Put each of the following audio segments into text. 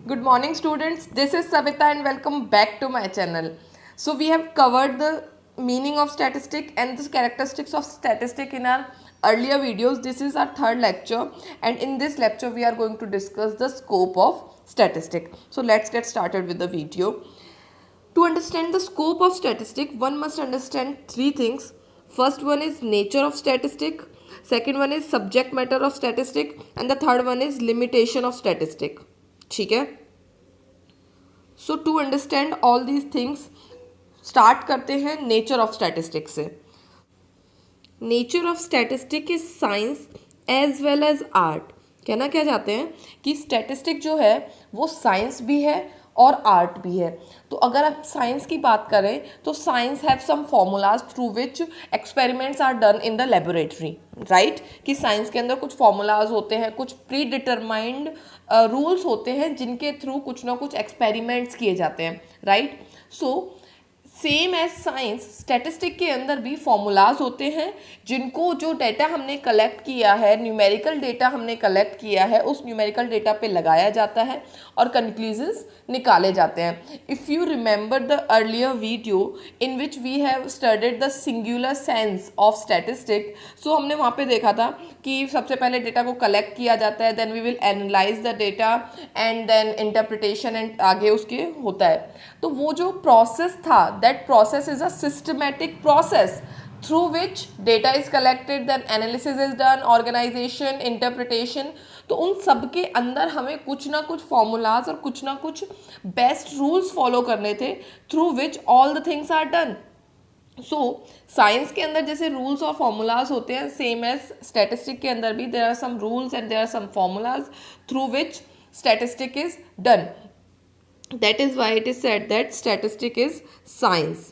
Good morning students, this is Savita and welcome back to my channel. So we have covered the meaning of statistic and the characteristics of statistic in our earlier videos. This is our third lecture and in this lecture we are going to discuss the scope of statistic. So let's get started with the video. To understand the scope of statistic, one must understand three things. First one is nature of statistic, second one is subject matter of statistic and the third one is limitation of statistic. ठीक है. So to understand all these things start करते हैं nature of statistics से. Nature of statistic is science as well as art. कहना क्या चाहते हैं कि स्टैटिस्टिक जो है वो साइंस भी है और आर्ट भी है. तो अगर आप साइंस की बात करें तो science have some formulas through which experiments are done in the laboratory, right. कि साइंस के अंदर कुछ फॉर्मूलाज होते हैं, कुछ प्री डिटरमाइंड रूल्स होते हैं जिनके थ्रू कुछ ना कुछ एक्सपेरिमेंट्स किए जाते हैं, right. So same as science statistic के अंदर भी फॉर्मूलाज होते हैं जिनको जो डेटा हमने कलेक्ट किया है, न्यूमेरिकल डेटा हमने कलेक्ट किया है, उस न्यूमेरिकल डेटा पे लगाया जाता है और कंक्लूजन्स निकाले जाते हैं. If you remember the earlier video in which we have studied the singular sense of statistic, so हमने वहाँ पे देखा था कि सबसे पहले डेटा को कलेक्ट किया जाता है, then we will analyse the data and then interpretation and आगे उसके होता है. तो वो जो प्रोसेस था, that process is a systematic process through which data is collected, then analysis is done, organization, interpretation. तो उन सब के अंदर हमें कुछ ना कुछ फॉर्मूलाज और कुछ ना कुछ बेस्ट रूल्स फॉलो करने थे through which all the things are done. So science के अंदर जैसे रूल्स और फॉर्मूलाज होते हैं, सेम एज स्टैटिस्टिक के अंदर भी there are some rules and there are some formulas through which statistic is done. That is why it is said that statistic is science.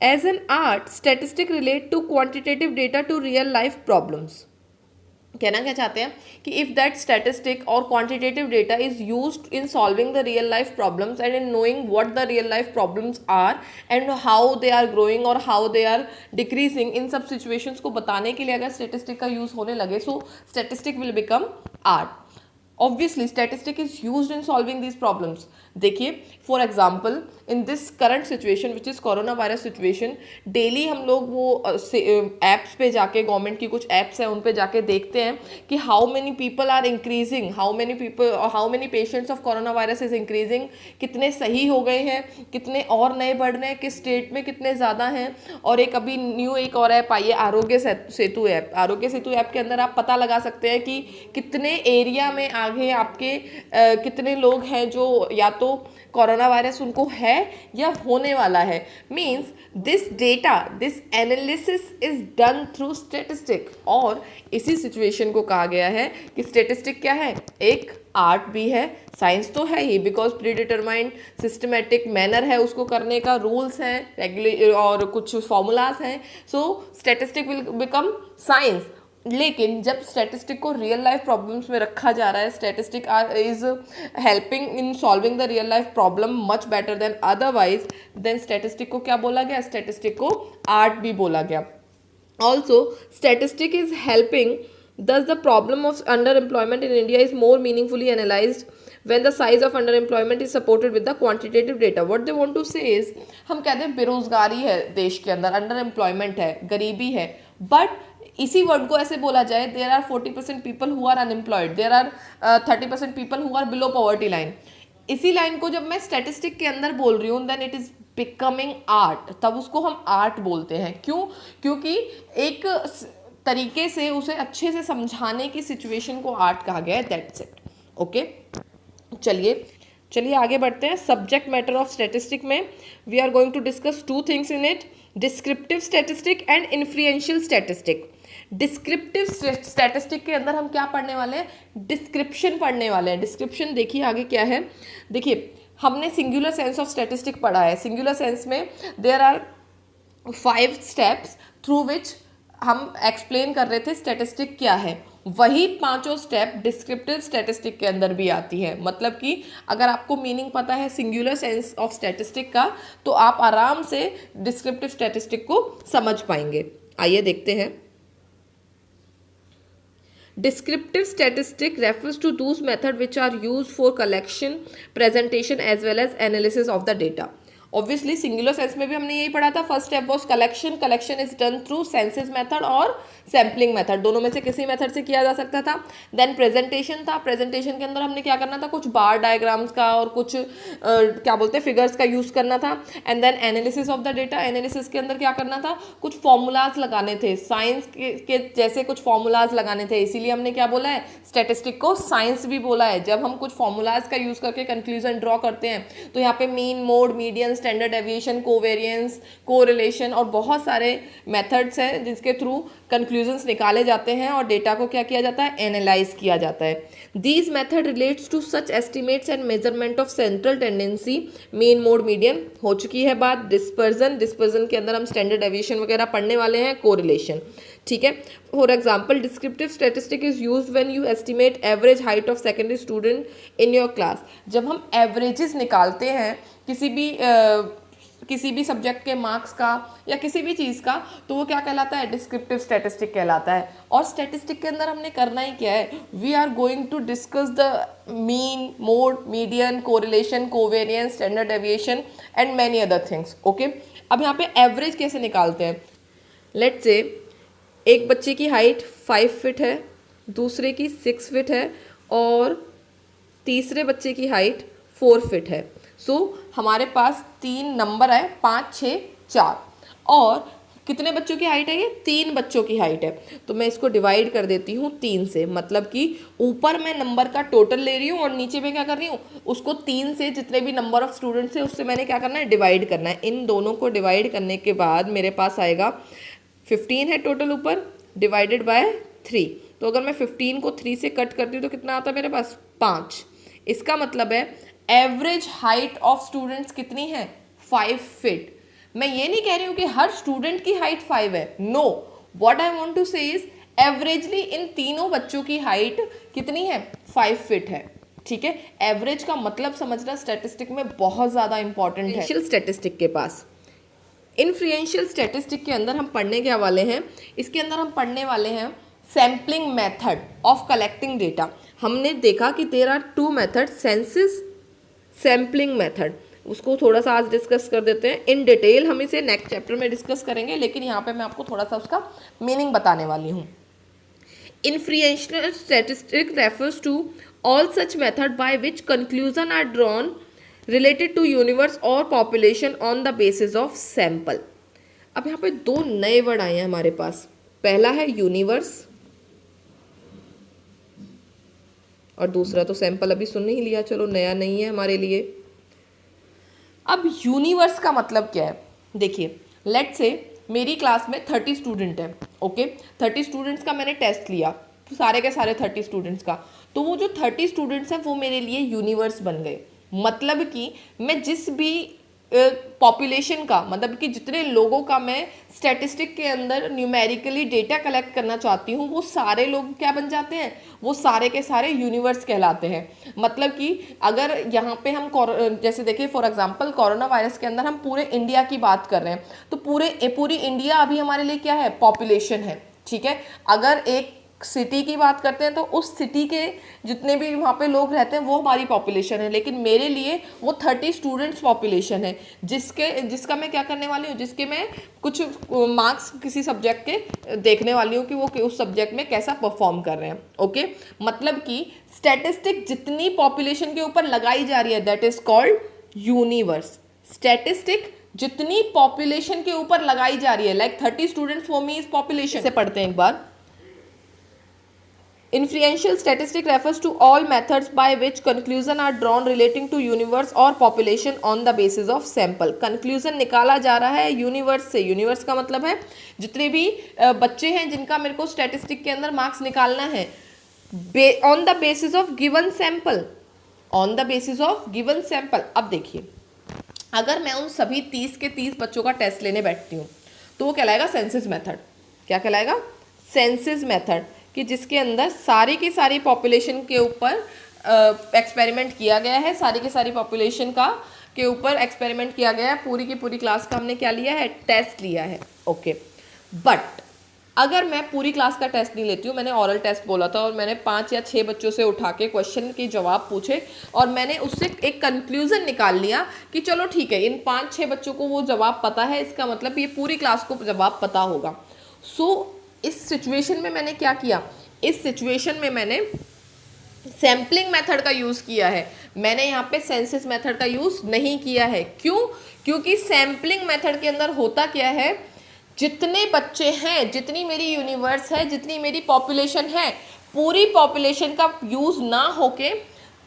As an art, statistic relate to quantitative data to real life problems. कहना क्या चाहते हैं कि if that statistic or quantitative data is used in solving the real life problems and in knowing what the real life problems are and how they are growing or how they are decreasing, इन सब situations को बताने के लिए अगर statistic का use होने लगे, so statistic will become art. Obviously statistic is used in solving these problems. देखिए for example in this current situation which is corona virus situation, daily हम लोग वो ऐप्स पे जाके, गवर्नमेंट की कुछ ऐप्स हैं उन पे जाके देखते हैं कि how many people are increasing, how many patients of corona virus is increasing, कितने सही हो गए हैं, कितने और नए बढ़ रहे हैं, किस स्टेट में कितने ज़्यादा हैं. और एक अभी न्यू एक और ऐप आई है आरोग्य सेतु ऐप. आरोग्य सेतु ऐप के अंदर आप पता लगा सकते हैं कि कितने एरिया में आगे आपके कितने लोग हैं जो या तो कोरोना वायरस उनको है या होने वाला है. Means this data, this analysis is done through statistic. और इसी सिचुएशन को कहा गया है कि स्टैटिस्टिक क्या है, एक आर्ट भी है. साइंस तो है ही because predetermined systematic manner है उसको करने का, रूल्स हैं, रेगुले और कुछ फॉर्मूलाज हैं. सो स्टैटिस्टिक विल बिकम साइंस. लेकिन जब स्टैटिस्टिक को रियल लाइफ प्रॉब्लम्स में रखा जा रहा है, statistic is helping in solving the real life problem much better than otherwise, then statistic को क्या बोला गया, स्टैटिस्टिक को आर्ट भी बोला गया. Also statistic is helping, thus the problem of underemployment in India is more meaningfully analyzed when the size of underemployment is supported with the quantitative data. What they want to say is, हम कहते हैं बेरोजगारी है देश के अंदर, अंडरएम्प्लॉयमेंट है, गरीबी है, बट इसी वर्ड को ऐसे बोला जाए, there are 40% people who are unemployed, there are 30% people who are below poverty line. इसी लाइन को जब मैं स्टैटिस्टिक के अंदर बोल रही हूँ, then it is becoming art. तब उसको हम आर्ट बोलते हैं. क्यों? क्योंकि एक तरीके से उसे अच्छे से समझाने की सिचुएशन को आर्ट कहा गया है. That's it. ओके, चलिए आगे बढ़ते हैं. सब्जेक्ट मैटर ऑफ स्टैटिस्टिक में we are going to discuss two things in it, descriptive statistic and influential statistic. Descriptive statistic के अंदर हम क्या पढ़ने वाले हैं, डिस्क्रिप्शन पढ़ने वाले हैं. डिस्क्रिप्शन देखिए आगे क्या है. देखिए हमने सिंगुलर सेंस ऑफ स्टैटिस्टिक पढ़ा है. सिंगुलर सेंस में there are 5 steps through which हम एक्सप्लेन कर रहे थे स्टैटिस्टिक क्या है. वही 5 स्टेप डिस्क्रिप्टिव स्टैटिस्टिक के अंदर भी आती है. मतलब कि अगर आपको मीनिंग पता है सिंगुलर सेंस ऑफ स्टैटिस्टिक का, तो आप आराम से डिस्क्रिप्टिव स्टैटिस्टिक को समझ पाएंगे. आइए देखते हैं. Descriptive statistic refers to those methods which are used for collection, presentation as well as analysis of the data. Obviously singular sense में भी हमने यही पढ़ा था. First step was collection. Collection is done through census method और sampling method, दोनों में से किसी मेथड से किया जा सकता था. देन प्रेजेंटेशन था. प्रेजेंटेशन के अंदर हमने क्या करना था, कुछ बार डायग्राम्स का और कुछ क्या बोलते हैं फिगर्स का यूज़ करना था. And then analysis of the data. Analysis के अंदर क्या करना था, कुछ फॉर्मूलाज लगाने थे, साइंस के जैसे कुछ फॉर्मूलाज लगाने थे. इसीलिए हमने क्या बोला है, स्टैटिस्टिक को साइंस भी बोला है. जब हम कुछ फॉर्मूलाज का यूज़ करके कंक्लूजन ड्रॉ करते हैं तो यहाँ पे mean, mode, median, standard deviation, covariance, correlation और बहुत सारे मेथड्स हैं जिसके थ्रू कंक्लूजन्स निकाले जाते हैं और डेटा को क्या किया जाता है, एनालाइज किया जाता है. These method relates to such estimates and measurement of central tendency. Mean, mode, median हो चुकी है बात. डिस्पर्जन. डिस्पर्जन के अंदर हम स्टैंडर्ड डेविएशन वगैरह पढ़ने वाले हैं. कोरिलेशन. ठीक है. For example, descriptive statistic is used when you estimate average height of secondary student in your class. जब हम एवरेजेस निकालते हैं किसी भी सब्जेक्ट के मार्क्स का या किसी भी चीज़ का, तो वो क्या कहलाता है, डिस्क्रिप्टिव स्टैटिस्टिक कहलाता है. और स्टैटिस्टिक के अंदर हमने करना ही क्या है, we are going to discuss the mean, mode, median, correlation, covariance, standard deviation and many other things. Okay. अब यहाँ पे एवरेज कैसे निकालते हैं. लेट्स से एक बच्चे की हाइट 5 फीट है, दूसरे की 6 फीट है और तीसरे बच्चे की हाइट 4 फीट है. सो हमारे पास 3 नंबर है, 5, 6, 4. और कितने बच्चों की हाइट है, ये 3 बच्चों की हाइट है. तो मैं इसको डिवाइड कर देती हूँ 3 से. मतलब कि ऊपर मैं नंबर का टोटल ले रही हूँ और नीचे में क्या कर रही हूँ, उसको 3 से जितने भी नंबर ऑफ स्टूडेंट्स है उससे मैंने क्या करना है, डिवाइड करना है. इन दोनों को डिवाइड करने के बाद मेरे पास आएगा 15 है टोटल ऊपर, डिवाइडेड बाय 3. तो अगर मैं 15 को 3 से कट करती हूँ तो कितना आता है मेरे पास, 5. इसका मतलब है एवरेज हाइट ऑफ स्टूडेंट्स कितनी है, 5 फीट. मैं ये नहीं कह रही हूँ कि हर स्टूडेंट की हाइट 5 है. No, what I want to say is averagely in तीनों बच्चों की हाइट कितनी है, 5 फीट है. ठीक है. एवरेज का मतलब समझना स्टैटिस्टिक में बहुत ज़्यादा इंपॉर्टेंट है. इनिशियल स्टैटिस्टिक के पास इन्फ्लुएंशियल स्टैटिस्टिक के अंदर हम पढ़ने क्या वाले हैं, इसके अंदर हम पढ़ने वाले हैं sampling method of collecting data. हमने देखा कि there are 2 method, census, sampling method. उसको थोड़ा सा आज डिस्कस कर देते हैं इन डिटेल. हम इसे नेक्स्ट चैप्टर में डिस्कस करेंगे, लेकिन यहाँ पे मैं आपको थोड़ा सा उसका मीनिंग बताने वाली हूँ. Influential statistic refers to all such method by which conclusion are drawn related to universe और population on the basis of sample. अब यहाँ पे 2 नए वर्ड आए हैं हमारे पास. पहला है यूनिवर्स और दूसरा तो सैंपल अभी सुन ही लिया, चलो नया नहीं है हमारे लिए. अब यूनिवर्स का मतलब क्या है, देखिए लेट्स से मेरी क्लास में 30 स्टूडेंट है. ओके. 30 स्टूडेंट्स का मैंने टेस्ट लिया, सारे के सारे 30 स्टूडेंट्स का. तो वो जो 30 स्टूडेंट्स हैं वो मेरे लिए यूनिवर्स बन गए. मतलब कि मैं जिस भी पॉपुलेशन का, मतलब कि जितने लोगों का मैं स्टैटिस्टिक के अंदर न्यूमेरिकली डेटा कलेक्ट करना चाहती हूँ, वो सारे लोग क्या बन जाते हैं, वो सारे के सारे यूनिवर्स कहलाते हैं. मतलब कि अगर यहाँ पे हम जैसे देखिए फॉर एग्जांपल कोरोना वायरस के अंदर हम पूरे इंडिया की बात कर रहे हैं, तो पूरी इंडिया अभी हमारे लिए क्या है, पॉपुलेशन है. ठीक है. अगर एक सिटी की बात करते हैं तो उस सिटी के जितने भी वहाँ पे लोग रहते हैं वो हमारी पॉपुलेशन है. लेकिन मेरे लिए वो 30 स्टूडेंट्स पॉपुलेशन है, जिसका मैं क्या करने वाली हूँ, जिसके मैं कुछ मार्क्स किसी सब्जेक्ट के देखने वाली हूँ कि वो उस सब्जेक्ट में कैसा परफॉर्म कर रहे हैं. ओके. मतलब कि स्टैटिस्टिक जितनी पॉपुलेशन के ऊपर लगाई जा रही है that is called universe. Statistic जितनी पॉपुलेशन के ऊपर लगाई जा रही है, like 30 students for me is population. से पढ़ते हैं एक बार. Inferential statistic refers to all methods by which conclusion are drawn relating to universe or population on the basis of sample. Conclusion निकाला जा रहा है यूनिवर्स से. यूनिवर्स का मतलब है जितने भी बच्चे हैं जिनका मेरे को स्टैटिस्टिक के अंदर मार्क्स निकालना है, on the basis of given sample. On the basis of given sample. अब देखिए, अगर मैं उन सभी 30 के 30 बच्चों का टेस्ट लेने बैठती हूँ तो वो कहलाएगा सेंसस मेथड. क्या कहलाएगा, सेंसस मेथड. कि जिसके अंदर सारी की सारी पॉपुलेशन के ऊपर एक्सपेरिमेंट किया गया है, सारी की सारी पॉपुलेशन का के ऊपर एक्सपेरिमेंट किया गया है, पूरी की पूरी क्लास का हमने क्या लिया है, टेस्ट लिया है. ओके. बट अगर मैं पूरी क्लास का टेस्ट नहीं लेती हूँ, मैंने ऑरल टेस्ट बोला था और मैंने 5 या 6 बच्चों से उठा के क्वेश्चन के जवाब पूछे और मैंने उससे एक कंक्लूजन निकाल लिया कि चलो ठीक है, इन 5-6 बच्चों को वो जवाब पता है, इसका मतलब ये पूरी क्लास को जवाब पता होगा। इस सिचुएशन में मैंने क्या किया, इस सिचुएशन में मैंने सैम्पलिंग मेथड का यूज़ किया है। मैंने यहाँ पे सेंसस मेथड का यूज़ नहीं किया है। क्यों? क्योंकि सैम्पलिंग मेथड के अंदर होता क्या है, जितने बच्चे हैं, जितनी मेरी यूनिवर्स है, जितनी मेरी पॉपुलेशन है, पूरी पॉपुलेशन का यूज़ ना होके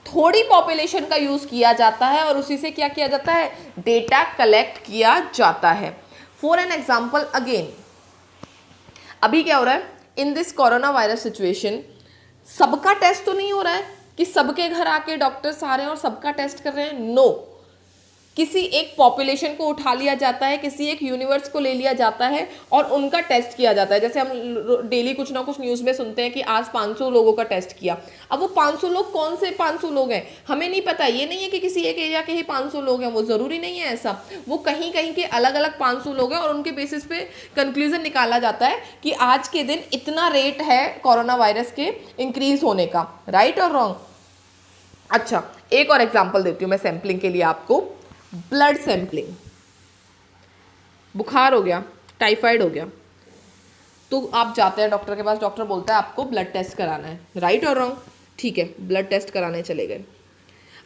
थोड़ी पॉपुलेशन का यूज़ किया जाता है और उसी से क्या किया जाता है, डेटा कलेक्ट किया जाता है। फॉर एन एग्जाम्पल अगेन, अभी क्या हो रहा है in this corona virus situation, सबका टेस्ट तो नहीं हो रहा है कि सबके घर आके डॉक्टर्स आ रहे हैं और सबका टेस्ट कर रहे हैं। नो, किसी एक पॉपुलेशन को उठा लिया जाता है, किसी एक यूनिवर्स को ले लिया जाता है और उनका टेस्ट किया जाता है। जैसे हम डेली कुछ ना कुछ न्यूज़ में सुनते हैं कि आज 500 लोगों का टेस्ट किया। अब वो 500 लोग कौन से 500 लोग हैं हमें नहीं पता। ये नहीं है कि किसी एक एरिया के ही 500 लोग हैं, वो ज़रूरी नहीं है ऐसा। वो कहीं कहीं के अलग अलग 500 लोग हैं और उनके बेसिस पे कंक्लूजन निकाला जाता है कि आज के दिन इतना रेट है कोरोना वायरस के इंक्रीज होने का। राइट और रॉन्ग? अच्छा, एक और एग्जाम्पल देती हूँ मैं सैम्पलिंग के लिए आपको। ब्लड सैंपलिंग, बुखार हो गया, टाइफाइड हो गया, तो आप जाते हैं डॉक्टर के पास, डॉक्टर बोलता है आपको ब्लड टेस्ट कराना है। राइट और रॉन्ग? ठीक है, ब्लड टेस्ट कराने चले गए।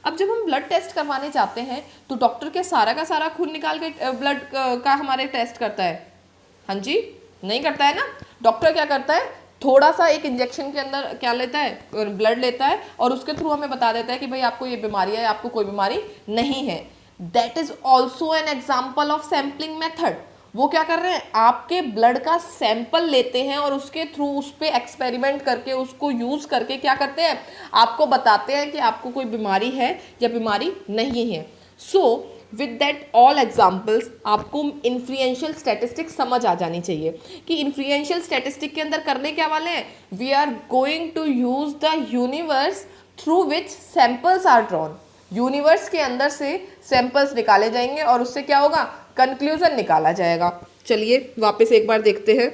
अब जब हम ब्लड टेस्ट करवाने जाते हैं तो डॉक्टर क्या सारा का सारा खून निकाल के ब्लड का हमारे टेस्ट करता है? हाँ जी, नहीं करता है ना। डॉक्टर क्या करता है, थोड़ा सा एक इंजेक्शन के अंदर क्या लेता है, ब्लड लेता है और उसके थ्रू हमें बता देता है कि भाई आपको ये बीमारी है, आपको कोई बीमारी नहीं है। That is also an example of sampling method. वो क्या कर रहे हैं, आपके ब्लड का सैंपल लेते हैं और उसके थ्रू उस पर एक्सपेरिमेंट करके उसको यूज करके क्या करते हैं, आपको बताते हैं कि आपको कोई बीमारी है या बीमारी नहीं है। So with that all examples आपको इन्फ्लुएंशियल स्टैटिस्टिक समझ आ जानी चाहिए कि इन्फ्लुएंशियल स्टैटिस्टिक के अंदर करने क्या वाले हैं, we are going to use the universe through which samples are drawn. Universe के अंदर से सैंपल्स निकाले जाएंगे और उससे क्या होगा, कंक्लूजन निकाला जाएगा। चलिए वापस एक बार देखते हैं।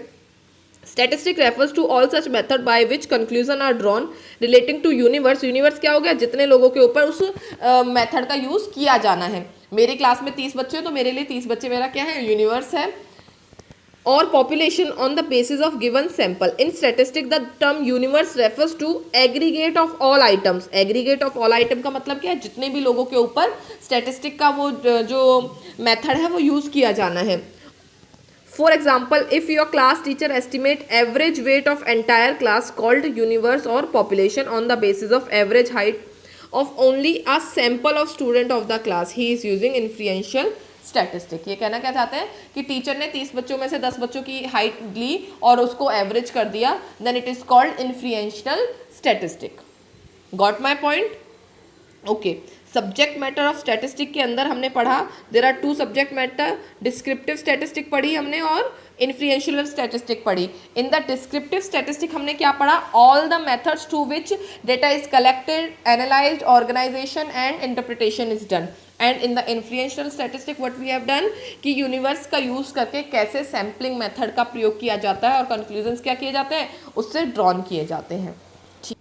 Statistic refers to all such method by which conclusion are drawn relating to universe. Universe क्या हो गया, जितने लोगों के ऊपर उस मेथड का यूज किया जाना है। मेरी क्लास में 30 बच्चे हैं तो मेरे लिए 30 बच्चे मेरा क्या है, यूनिवर्स है। और population on the basis of given sample. In statistics the term universe refers to aggregate of all items. aggregate of all item का मतलब क्या है, जितने भी लोगों के ऊपर statistic का वो जो method है वो यूज़ किया जाना है। For example, if your class teacher estimate average weight of entire class called universe or population on the basis of average height of only a sample of student of the class, he is using inferential statistic. ये कहना क्या चाहते हैं कि teacher ने 30 बच्चों में से 10 बच्चों की हाइट ली और उसको एवरेज कर दिया, then it is called influential statistic. Got my point? Okay, subject matter of statistic के अंदर हमने पढ़ा, there are 2 subject matter, descriptive statistic पढ़ी हमने और इन्फ्लुएंशियल स्टैटिस्टिक पढ़ी। इन द डिस्क्रिप्टिव स्टैटिस्टिक हमने क्या पढ़ा, all the methods to which data is collected, analysed, organisation and interpretation is done. And in the influential statistic what we have done कि universe का use करके कैसे sampling method का प्रयोग किया जाता है और कंक्लूजन्स क्या किए जाते हैं, उससे ड्रॉन किए जाते हैं। ठीक,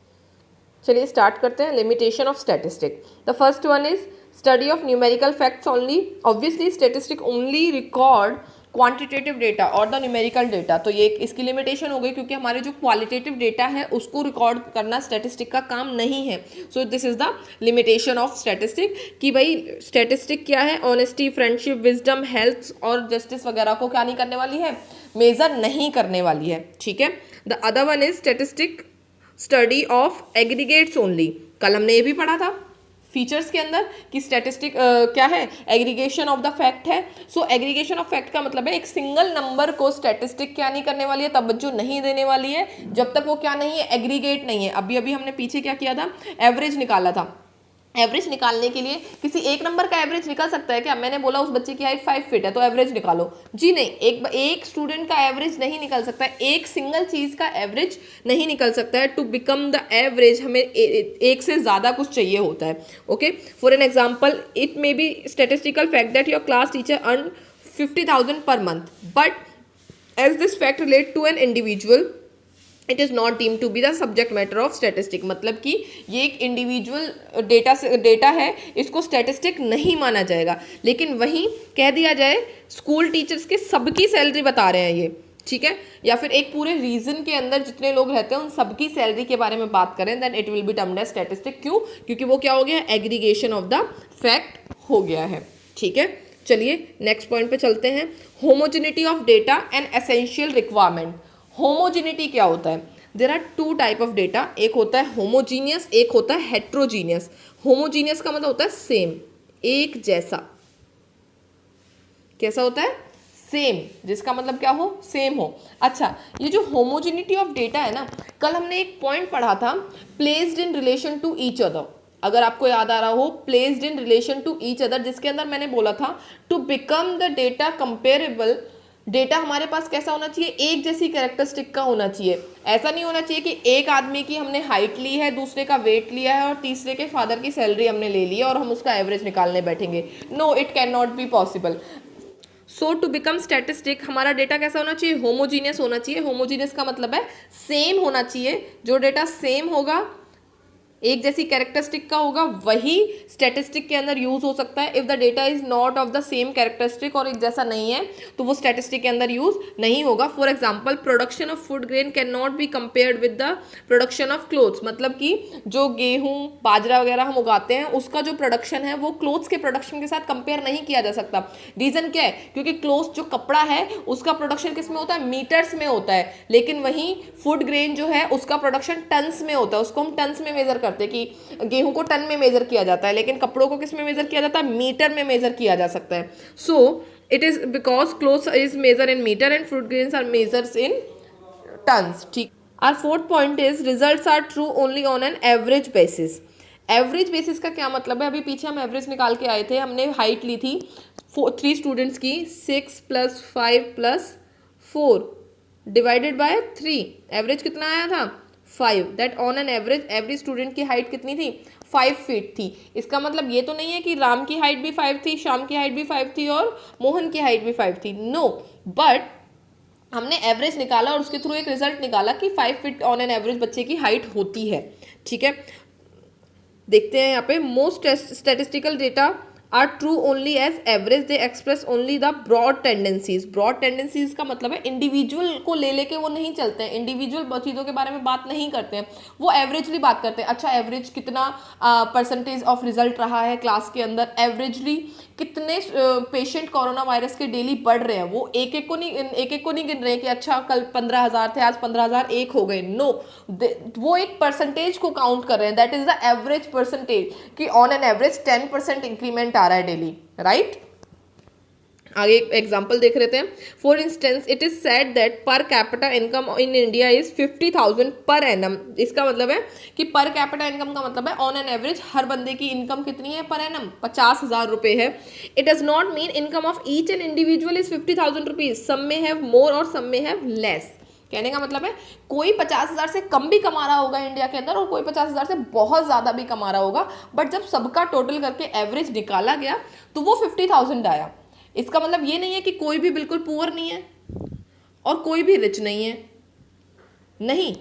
चलिए स्टार्ट करते हैं। Limitation of statistic, the first one is study of numerical facts only. Obviously statistic only record quantitative data और द न्यूमेरिकल डेटा। तो ये इसकी लिमिटेशन हो गई क्योंकि हमारे जो क्वालिटेटिव डेटा है उसको रिकॉर्ड करना स्टैटिस्टिक का काम नहीं है। So this is the limitation of statistic कि भाई स्टैटिस्टिक क्या है, ऑनेस्टी, फ्रेंडशिप, विजडम, हेल्थ और जस्टिस वगैरह को क्या नहीं करने वाली है, मेजर नहीं करने वाली है। ठीक है। The other one is statistic study of aggregates only. कल हमने ये भी पढ़ा था फीचर्स के अंदर कि स्टैटिस्टिक क्या है, एग्रीगेशन ऑफ द फैक्ट है। सो एग्रीगेशन ऑफ फैक्ट का मतलब है एक सिंगल नंबर को स्टैटिस्टिक क्या नहीं करने वाली है, तवज्जो नहीं देने वाली है जब तक वो क्या नहीं है, एग्रीगेट नहीं है। अभी अभी हमने पीछे क्या किया था, एवरेज निकाला था। एवरेज निकालने के लिए किसी एक नंबर का एवरेज निकल सकता है क्या? मैंने बोला उस बच्चे की हाइट 5 फीट है तो एवरेज निकालो, जी नहीं, एक स्टूडेंट का एवरेज नहीं निकल सकता है, एक सिंगल चीज का एवरेज नहीं निकल सकता है। टू बिकम द एवरेज हमें एक से ज्यादा कुछ चाहिए होता है। Okay, for an example it may be statistical fact that your class teacher earn 50,000 per month, but as this fact relate to an individual it is not deem to be the subject matter of statistic. मतलब कि ये एक individual data है, इसको statistic नहीं माना जाएगा। लेकिन वहीं कह दिया जाए स्कूल टीचर्स के सबकी सैलरी बता रहे हैं ये, ठीक है, या फिर एक पूरे रीजन के अंदर जितने लोग रहते हैं उन सबकी सैलरी के बारे में बात करें, then it will be termed as statistic. क्यों? क्योंकि वो क्या हो गया, एग्रीगेशन ऑफ द फैक्ट हो गया है। ठीक है, चलिए नेक्स्ट पॉइंट पे चलते हैं। Homogeneity of data and essential requirement. Homogeneity क्या होता है? There are two type of data, एक होता है होमोजीनियस, एक होता है हेट्रोजीनियस। होमोजीनियस का मतलब होता है सेम, एक जैसा। कैसा होता है? सेम, जिसका मतलब क्या हो, सेम हो। अच्छा, ये जो होमोजेनिटी ऑफ डेटा है ना, कल हमने एक पॉइंट पढ़ा था, placed in relation to each other. अगर आपको याद आ रहा हो, placed in relation to each other, जिसके अंदर मैंने बोला था to become the data comparable, data हमारे पास कैसा होना चाहिए, एक जैसी कैरेक्टरिस्टिक का होना चाहिए। ऐसा नहीं होना चाहिए कि एक आदमी की हमने हाइट ली है, दूसरे का वेट लिया है और तीसरे के फादर की सैलरी हमने ले ली है और हम उसका एवरेज निकालने बैठेंगे। No, it can not be possible. So to become statistic हमारा डेटा कैसा होना चाहिए, होमोजीनियस होना चाहिए। होमोजीनियस का मतलब है सेम होना चाहिए। जो डेटा सेम होगा, एक जैसी कैरेक्टरिस्टिक का होगा, वही स्टैटिस्टिक के अंदर यूज हो सकता है। If the data is not of the same characteristic, और एक जैसा नहीं है, तो वो स्टैटिस्टिक के अंदर यूज नहीं होगा। For example, production of food grain can not be compared with the production of clothes. मतलब कि जो गेहूं बाजरा वगैरह हम उगाते हैं, उसका जो प्रोडक्शन है वो क्लोथ्स के प्रोडक्शन के साथ कंपेयर नहीं किया जा सकता। रीजन क्या है? क्योंकि क्लोथ्स जो कपड़ा है उसका प्रोडक्शन किस में होता है, मीटर्स में होता है। लेकिन वहीं फूड ग्रेन जो है उसका प्रोडक्शन टन्स में होता है, उसको हम टन्स में मेजर करते हैं कि गेहूं को टन में मेजर किया जाता है, लेकिन कपड़ों को किस में मेजर किया जाता है, मीटर में मेजर किया जा सकता है। So it is because clothes is measure in meter and fruit grains are measures in tons. ठीक। Our fourth point is results are true only on an average basis. Average basis का क्या मतलब है? अभी पीछे हम एवरेज निकाल के आए थे, हमने हाइट ली थी 3 स्टूडेंट्स की, 6 + 5 + 4 डिवाइडेड बाय 3, एवरेज कितना आया था, 5। That on an average student की हाइट कितनी थी, 5 फीट थी। इसका मतलब ये तो नहीं है कि राम की हाइट भी 5 थी, श्याम की हाइट भी 5 थी और मोहन की हाइट भी 5 थी। नो, बट हमने एवरेज निकाला और उसके थ्रू एक रिजल्ट निकाला कि 5 फीट ऑन एन एवरेज बच्चे की हाइट होती है। ठीक है, देखते हैं यहाँ पे, most statistical data are true only as average, they express only the broad tendencies. Broad tendencies का मतलब है इंडिविजुअल को ले लेके वो नहीं चलते हैं, इंडिविजुअल चीज़ों के बारे में बात नहीं करते हैं, वो एवरेजली बात करते हैं। अच्छा, एवरेज कितना परसेंटेज ऑफ रिजल्ट रहा है क्लास के अंदर, एवरेजली कितने पेशेंट कोरोना वायरस के डेली बढ़ रहे हैं, वो एक एक को नहीं गिन रहे हैं कि अच्छा कल 15,000 थे, आज 15,001 हो गए। नो, वो एक परसेंटेज को काउंट कर रहे हैं, that is the average percentage, कि ऑन एन एवरेज 10% इंक्रीमेंट आ रहा है डेली, राइट। आगे एक एग्जाम्पल देख रहे थे। For instance, it is said that per capita income in India is 50,000 per annum. इसका मतलब है कि पर कैपिटा इनकम का मतलब है ऑन एन एवरेज हर बंदे की इनकम कितनी है पर एनम, 50,000 रुपए है। It does not mean income of each and individual is 50,000 rupees, some may have मोर और सम में हैव लेस। कहने का मतलब है कोई 50,000 से कम भी कमा रहा होगा इंडिया के अंदर और कोई 50,000 से बहुत ज़्यादा भी कमा रहा होगा, बट जब सबका टोटल करके एवरेज निकाला गया तो वो 50,000 आया। इसका मतलब ये नहीं है कि कोई भी बिल्कुल पुअर नहीं है और कोई भी रिच नहीं है, नहीं।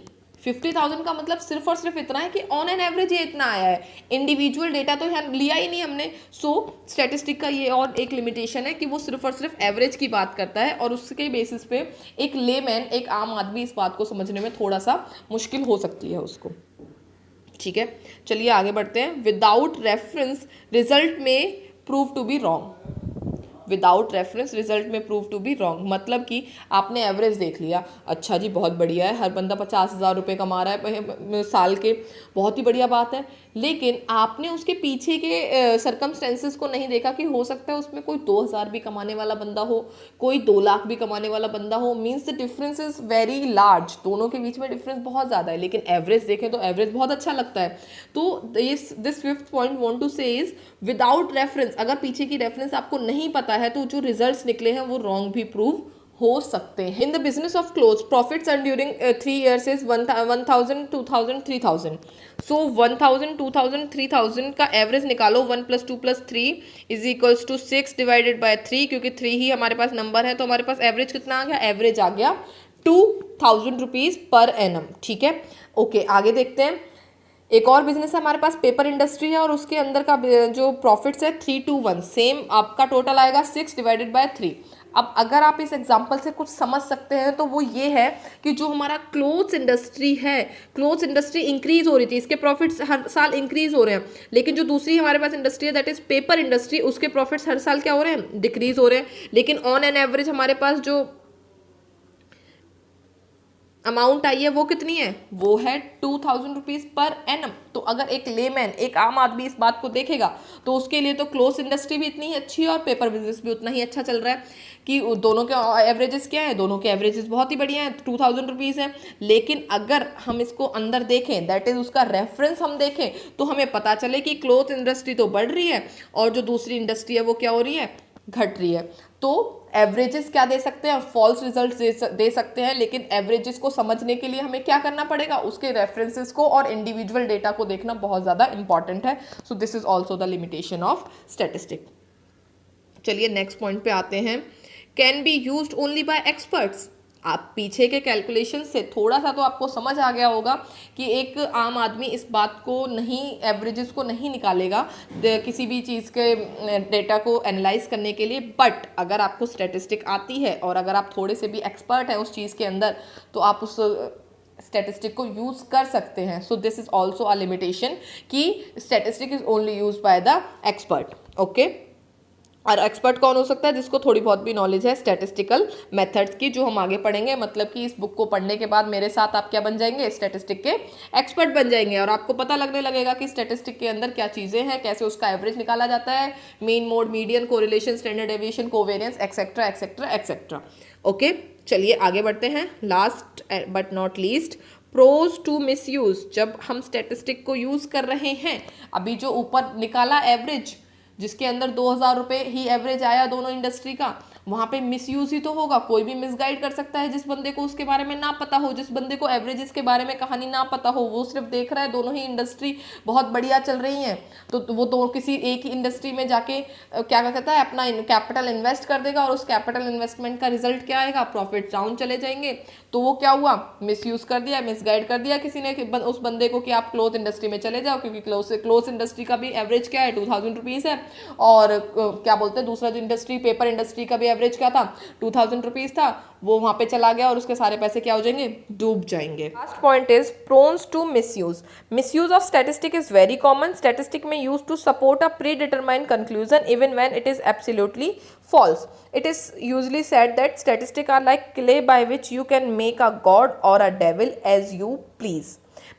50,000 का मतलब सिर्फ और सिर्फ इतना है कि ऑन एन एवरेज ये इतना आया है, इंडिविजुअल डेटा तो यहाँ लिया ही नहीं हमने। सो स्टैटिस्टिक का ये और एक लिमिटेशन है कि वो सिर्फ और सिर्फ एवरेज की बात करता है और उसके बेसिस पे एक लेमैन, एक आम आदमी इस बात को समझने में थोड़ा सा मुश्किल हो सकती है उसको। ठीक है, चलिए आगे बढ़ते हैं। Without reference result may prove to be wrong. Without reference result may prove to be wrong मतलब कि आपने एवरेज देख लिया, अच्छा जी बहुत बढ़िया है, हर बंदा 50,000 रुपये कमा रहा है साल के, बहुत ही बढ़िया बात है, लेकिन आपने उसके पीछे के सर्कमस्टेंसेस को नहीं देखा कि हो सकता है उसमें कोई 2,000 भी कमाने वाला बंदा हो, कोई 2 लाख भी कमाने वाला बंदा हो। Means the difference is very large, दोनों के बीच में डिफरेंस बहुत ज़्यादा है, लेकिन एवरेज देखें तो एवरेज बहुत अच्छा लगता है। तो this fifth point want to say is without reference, अगर पीछे की रेफरेंस आपको नहीं पता है तो जो रिजल्ट्स निकले हैं वो रॉन्ग भी प्रूव हो सकते हैं। In the business of clothes profits earn during 3 years is 1000, 2000, 3000। सो 1000, 2000, 3000 का एवरेज निकालो। 1 + 2 + 3 is equals to 6 divided by 3, क्योंकि 3 ही हमारे पास नंबर है, तो हमारे पास एवरेज कितना आ गया? एवरेज आ गया 2000 रुपीज़ पर एनम। ठीक है, ओके, आगे देखते हैं। एक और बिजनेस है हमारे पास, पेपर इंडस्ट्री है, और उसके अंदर का जो प्रॉफिट्स है 321, सेम आपका टोटल आएगा 6 डिवाइडेड बाय 3। अब अगर आप इस एग्जांपल से कुछ समझ सकते हैं तो वो ये है कि जो हमारा क्लोथ्स इंडस्ट्री है, क्लोथ्स इंडस्ट्री इंक्रीज हो रही थी, इसके प्रॉफिट्स हर साल इंक्रीज हो रहे हैं, लेकिन जो दूसरी हमारे पास इंडस्ट्री है दैट इज पेपर इंडस्ट्री, उसके प्रॉफिट्स हर साल क्या हो रहे हैं? डिक्रीज हो रहे हैं। लेकिन ऑन एन एवरेज हमारे पास जो अमाउंट आई है वो कितनी है? वो है 2000 रुपीज़ पर एनम। तो अगर एक लेमैन, एक आम आदमी इस बात को देखेगा तो उसके लिए तो क्लोथ इंडस्ट्री भी इतनी ही अच्छी है और पेपर बिजनेस भी उतना ही अच्छा चल रहा है कि दोनों के एवरेजेस क्या है? दोनों के एवरेजेस बहुत ही बढ़िया हैं, 2000 रुपीज़ हैं। लेकिन अगर हम इसको अंदर देखें, दैट इज उसका रेफरेंस हम देखें, तो हमें पता चले कि क्लोथ इंडस्ट्री तो बढ़ रही है और जो दूसरी इंडस्ट्री है वो क्या हो रही है? घट रही है। तो एवरेजेस क्या दे सकते हैं? फॉल्स रिजल्ट दे सकते हैं, लेकिन एवरेजेस को समझने के लिए हमें क्या करना पड़ेगा? उसके रेफरेंसेस को और इंडिविजुअल डेटा को देखना बहुत ज़्यादा इंपॉर्टेंट है। So this is also the limitation of statistic. चलिए नेक्स्ट पॉइंट पे आते हैं। Can be used only by experts. आप पीछे के कैलकुलेशन से थोड़ा सा तो आपको समझ आ गया होगा कि एक आम आदमी इस बात को नहीं, एवरेजेस को नहीं निकालेगा किसी भी चीज़ के डेटा को एनालाइज करने के लिए। बट अगर आपको स्टैटिस्टिक आती है और अगर आप थोड़े से भी एक्सपर्ट हैं उस चीज़ के अंदर, तो आप उस स्टैटिस्टिक को यूज़ कर सकते हैं। So this is also a limitation कि statistic is only use by the expert. Okay, और एक्सपर्ट कौन हो सकता है? जिसको थोड़ी बहुत भी नॉलेज है स्टैटिस्टिकल मेथड्स की, जो हम आगे पढ़ेंगे। मतलब कि इस बुक को पढ़ने के बाद मेरे साथ आप क्या बन जाएंगे? स्टैटिस्टिक के एक्सपर्ट बन जाएंगे, और आपको पता लगने लगेगा कि स्टैटिस्टिक के अंदर क्या चीज़ें हैं, कैसे उसका एवरेज निकाला जाता है, mean, mode, median, correlation, standard deviation, covariance, etcetera etcetera etcetera. Okay, चलिए आगे बढ़ते हैं। Last but not least, prone to misuse. जब हम स्टैटिस्टिक को यूज़ कर रहे हैं, अभी जो ऊपर निकाला एवरेज, जिसके अंदर 2000 रुपये ही एवरेज आया दोनों इंडस्ट्री का, वहाँ पे मिसयूज ही तो होगा। कोई भी मिसगाइड कर सकता है जिस बंदे को उसके बारे में ना पता हो, जिस बंदे को एवरेजेस के बारे में कहानी ना पता हो। वो सिर्फ देख रहा है दोनों ही इंडस्ट्री बहुत बढ़िया चल रही हैं, तो वो तो किसी एक ही इंडस्ट्री में जाके क्या कहता है, अपना कैपिटल इन्वेस्ट कर देगा, और उस कैपिटल इन्वेस्टमेंट का रिजल्ट क्या आएगा? प्रॉफिट डाउन चले जाएंगे। तो वो क्या हुआ? मिसयूज कर दिया, मिसगाइड कर दिया किसी ने उस बंदे को कि आप क्लोथ इंडस्ट्री में चले जाओ, क्योंकि क्लोथ इंडस्ट्री का भी एवरेज क्या है? 2000 रुपीज़ है। और क्या बोलते हैं, दूसरा जो इंडस्ट्री, पेपर इंडस्ट्री का भी एवरेज क्या था? 2000 रुपीज़ था। वो वहाँ पे चला गया और उसके सारे पैसे क्या हो जाएंगे? डूब जाएंगे। Last point is prones to misuse. Misuse of statistic is very common. Statistic may use to support a predetermined conclusion even when it is absolutely false. It is usually said that statistics are like clay by which you can make a god or a devil as you please.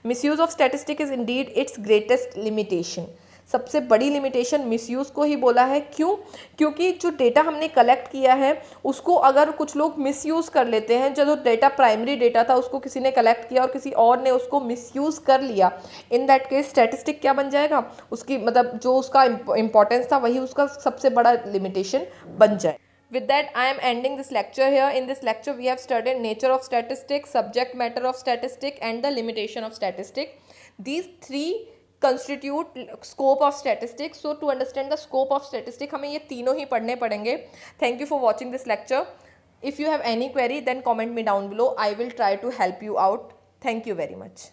Misuse of statistic is indeed its greatest limitation. सबसे बड़ी limitation misuse को ही बोला है। क्यों? क्योंकि जो data हमने collect किया है उसको अगर कुछ लोग मिसयूज कर लेते हैं, जो डेटा प्राइमरी डेटा था उसको किसी ने कलेक्ट किया और किसी और ने उसको मिसयूज कर लिया, इन दैट केस स्टैटिस्टिक क्या बन जाएगा? उसकी मतलब जो उसका इंपॉर्टेंस था वही उसका सबसे बड़ा लिमिटेशन बन जाए। With that, I am ending this lecture here. In this lecture, we have studied nature of statistics, subject matter of statistics, and the limitation of statistics. These three constitute scope of statistics. So to understand the scope of statistics, हमें ये तीनों ही पढ़ने पड़ेंगे. Thank you for watching this lecture. If you have any query, then comment me down below. I will try to help you out. Thank you very much.